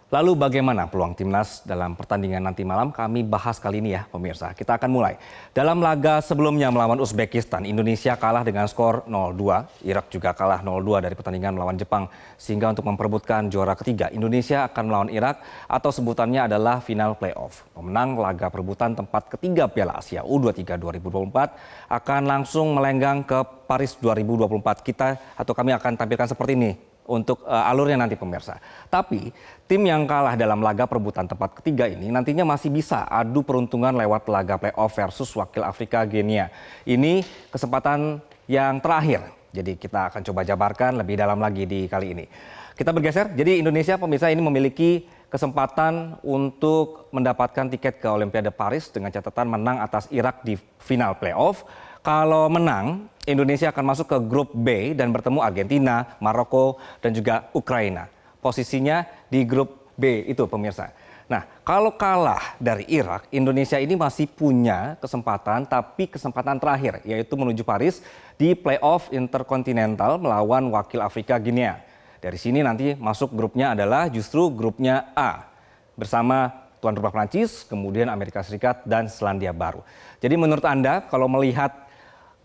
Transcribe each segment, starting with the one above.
Lalu bagaimana peluang timnas dalam pertandingan nanti malam? Kami bahas kali ini ya pemirsa. Kita akan mulai. Dalam laga sebelumnya melawan Uzbekistan, Indonesia kalah dengan skor 0-2. Irak juga kalah 0-2 dari pertandingan melawan Jepang. Sehingga untuk memperebutkan juara ketiga, Indonesia akan melawan Irak atau sebutannya adalah final playoff. Pemenang laga perebutan tempat ketiga Piala Asia U23 2024 akan langsung melenggang ke Paris 2024. Kami akan tampilkan seperti ini untuk alurnya nanti pemirsa. Tapi tim yang kalah dalam laga perebutan tempat ketiga ini nantinya masih bisa adu peruntungan lewat laga playoff versus wakil Afrika Guinea. Ini kesempatan yang terakhir. Jadi kita akan coba jabarkan lebih dalam lagi di kali ini. Kita bergeser. Jadi Indonesia pemirsa ini memiliki kesempatan untuk mendapatkan tiket ke Olimpiade Paris dengan catatan menang atas Irak di final playoff. Kalau menang, Indonesia akan masuk ke grup B dan bertemu Argentina, Maroko, dan juga Ukraina. Posisinya di grup B itu pemirsa. Nah, kalau kalah dari Irak, Indonesia ini masih punya kesempatan, tapi kesempatan terakhir, yaitu menuju Paris di playoff interkontinental melawan wakil Afrika Guinea. Dari sini nanti masuk grupnya adalah justru grupnya A, bersama tuan rumah Prancis, kemudian Amerika Serikat, dan Selandia Baru. Jadi menurut Anda, kalau melihat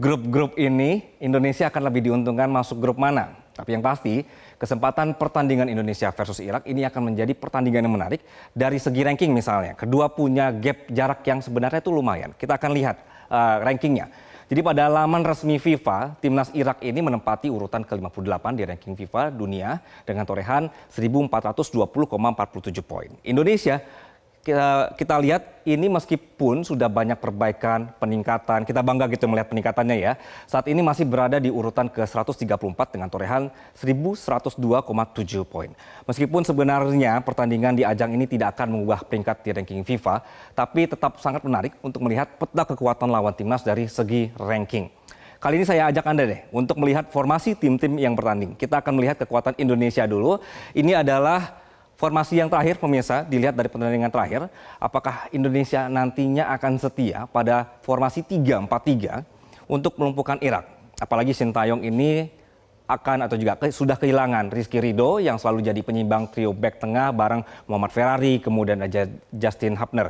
grup-grup ini, Indonesia akan lebih diuntungkan masuk grup mana? Tapi yang pasti, kesempatan pertandingan Indonesia versus Irak ini akan menjadi pertandingan yang menarik dari segi ranking misalnya. Kedua punya gap jarak yang sebenarnya itu lumayan. Kita akan lihat rankingnya. Jadi pada laman resmi FIFA, timnas Irak ini menempati urutan ke-58 di ranking FIFA dunia dengan torehan 1420,47 poin. Indonesia kita lihat ini meskipun sudah banyak perbaikan, peningkatan, kita bangga gitu melihat peningkatannya ya. Saat ini masih berada di urutan ke-134 dengan torehan 1102,7 poin. Meskipun sebenarnya pertandingan di ajang ini tidak akan mengubah peringkat di ranking FIFA, tapi tetap sangat menarik untuk melihat peta kekuatan lawan timnas dari segi ranking. Kali ini saya ajak Anda deh untuk melihat formasi tim-tim yang bertanding. Kita akan melihat kekuatan Indonesia dulu. Ini adalah formasi yang terakhir pemirsa, dilihat dari pertandingan terakhir, apakah Indonesia nantinya akan setia pada formasi 3-4-3 untuk melumpuhkan Irak. Apalagi Sintayong ini akan atau juga sudah kehilangan Rizky Ridho yang selalu jadi penyimbang trio back tengah bareng Muhammad Ferrari, kemudian ada Justin Hubner.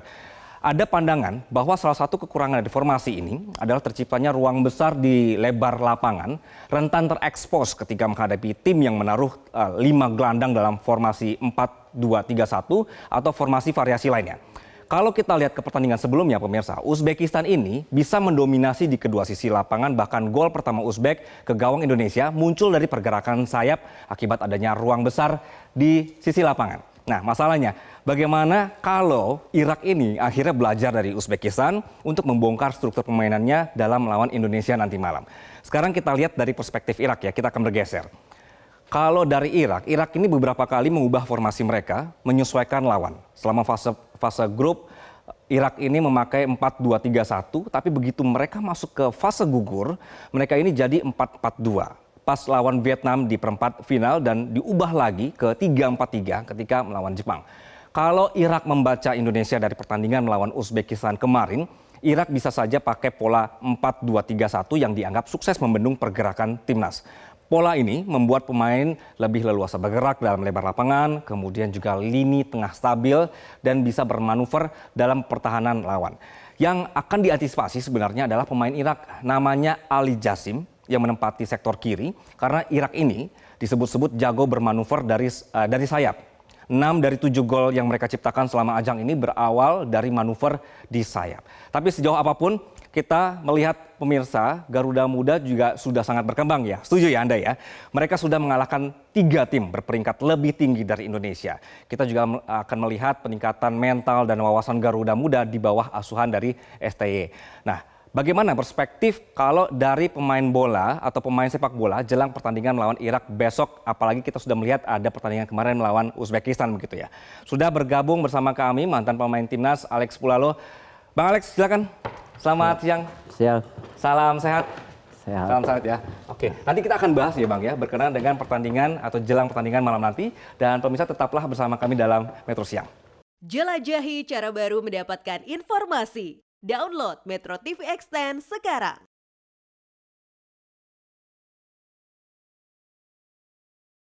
Ada pandangan bahwa salah satu kekurangan dari formasi ini adalah terciptanya ruang besar di lebar lapangan, rentan terekspos ketika menghadapi tim yang menaruh 5 gelandang dalam formasi 4-2-3-1 atau formasi variasi lainnya. Kalau kita lihat ke pertandingan sebelumnya pemirsa, Uzbekistan ini bisa mendominasi di kedua sisi lapangan, bahkan gol pertama Uzbek ke gawang Indonesia muncul dari pergerakan sayap akibat adanya ruang besar di sisi lapangan. Nah, masalahnya bagaimana kalau Irak ini akhirnya belajar dari Uzbekistan untuk membongkar struktur permainannya dalam melawan Indonesia nanti malam. Sekarang kita lihat dari perspektif Irak ya, kita akan bergeser. Kalau dari Irak ini beberapa kali mengubah formasi mereka, menyesuaikan lawan. Selama fase grup, Irak ini memakai 4-2-3-1, tapi begitu mereka masuk ke fase gugur, mereka ini jadi 4-4-2. Pas lawan Vietnam di perempat final dan diubah lagi ke 3-4-3 ketika melawan Jepang. Kalau Irak membaca Indonesia dari pertandingan melawan Uzbekistan kemarin, Irak bisa saja pakai pola 4-2-3-1 yang dianggap sukses membendung pergerakan timnas. Pola ini membuat pemain lebih leluasa bergerak dalam lebar lapangan, kemudian juga lini tengah stabil dan bisa bermanuver dalam pertahanan lawan. Yang akan diantisipasi sebenarnya adalah pemain Irak namanya Ali Jassim yang menempati sektor kiri, karena Irak ini disebut-sebut jago bermanuver dari sayap. 6 dari 7 gol yang mereka ciptakan selama ajang ini berawal dari manuver di sayap. Tapi sejauh apapun kita melihat pemirsa, Garuda Muda juga sudah sangat berkembang ya. Setuju ya Anda ya? Mereka sudah mengalahkan 3 tim berperingkat lebih tinggi dari Indonesia. Kita juga akan melihat peningkatan mental dan wawasan Garuda Muda di bawah asuhan dari STY. Nah, bagaimana perspektif kalau dari pemain bola atau pemain sepak bola jelang pertandingan melawan Irak besok, apalagi kita sudah melihat ada pertandingan kemarin melawan Uzbekistan begitu ya. Sudah bergabung bersama kami mantan pemain timnas Alex Pulalo. Bang Alex silakan. Selamat siang. Siap. Salam sehat. Sehat. Salam sehat ya. Oke, nanti kita akan bahas ya Bang ya berkenaan dengan pertandingan atau jelang pertandingan malam nanti, dan pemirsa tetaplah bersama kami dalam Metro Siang. Jelajahi cara baru mendapatkan informasi. Download Metro TV Extend sekarang.